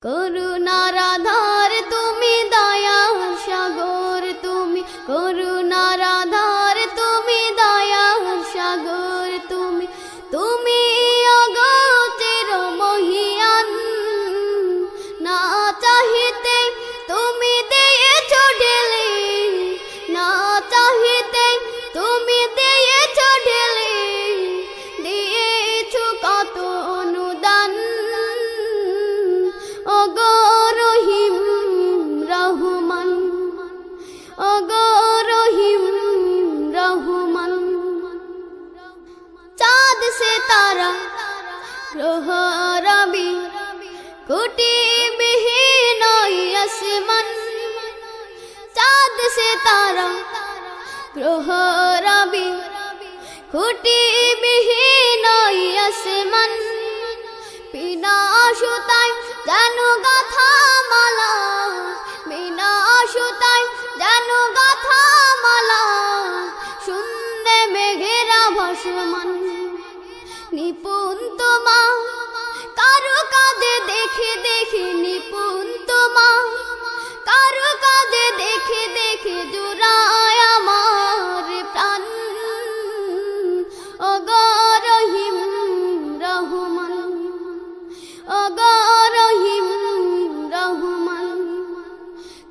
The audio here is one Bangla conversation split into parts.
করুণার আধার তুমি, দয়ার সাগর তুমি, করুণার আধার তুমি, দয়ার সাগর তুমি, তুমি অগতির মহিয়ান। না চাহিতে তুমি দিয়েছ ঢেলে, না চাহিতে তুমি দিয়েছ ঢেলে, দিয়েছ কত অনুদান। ওগো রহিম রহমান, ওগো রহিম রহমান। চাঁদ সে তারা গ্রহ রবি, কোটি বিহীন আসমান। চাঁদ সে তারা গ্রহ রবি, কোটি বিহীন আসমান। বিনা সুতায় যেন গাথা মালা, বিনা সুতায় যেন গাথা মালা, শূন্যে মেঘেরা ভাসমান। নিপুণ তোমা কারো কাজে দেখে দেখে, নিপুণ তোমা কারো কাজে দেখে দেখে, জুড়ায় আমার প্রাণ। ওগো রহিম রহমান, ওগো রহিম রহমান।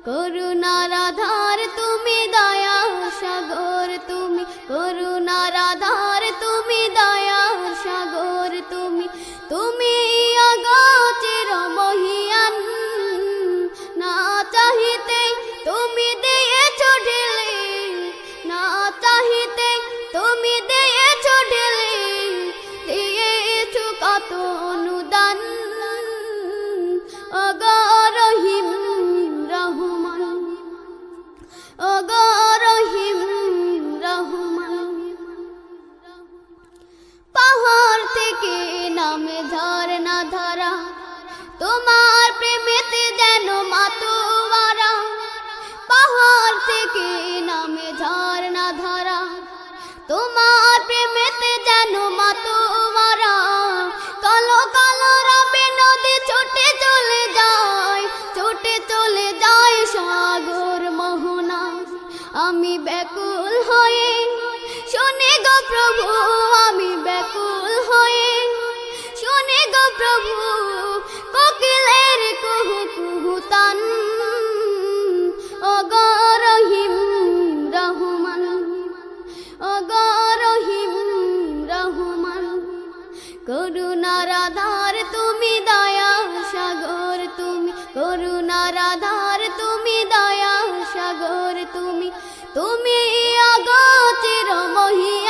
করুণার আধার তুমি, দয়ার সাগর তুমি, করুণার আধার তুমি, দয়ার সাগর তুমি, তুমি অগতির মহিয়ান। না চাহিতে তুমি দিয়েছ ঢেলে, না চাহিতে তুমি দিয়েছ ঢেলে, দিয়েছ কত অনুদান। ওগো রহিম রহমান, ওগো রহিম রহমান। পাহাড় থেকে নামে ঝরনা ধারা, তোমার প্রেমেতে যেন মাতোয়ারা। পাহাড় থেকে নামে ঝরনা ধারা, তোমার প্রেমেতে যেন মাতোয়ারা। কালো কালো রবে নদী ছুটে চলে যায়, ছুটে চলে যায় সাগর মোহনা। আমি ব্যাকুল হয়ে শুনে গো প্রভু, আমি ব্যাকুল হয়ে শুনে গো প্রভু, কোকিলের কুহু কুহু তান। ওগো রহিম রহমান, ওগো রহিম রহমান। করুণার আধার তুমি, দয়ার সাগর তুমি, করুণার আধার তুমি, দয়ার সাগর তুমি, তুমি অগতির মহিয়ান।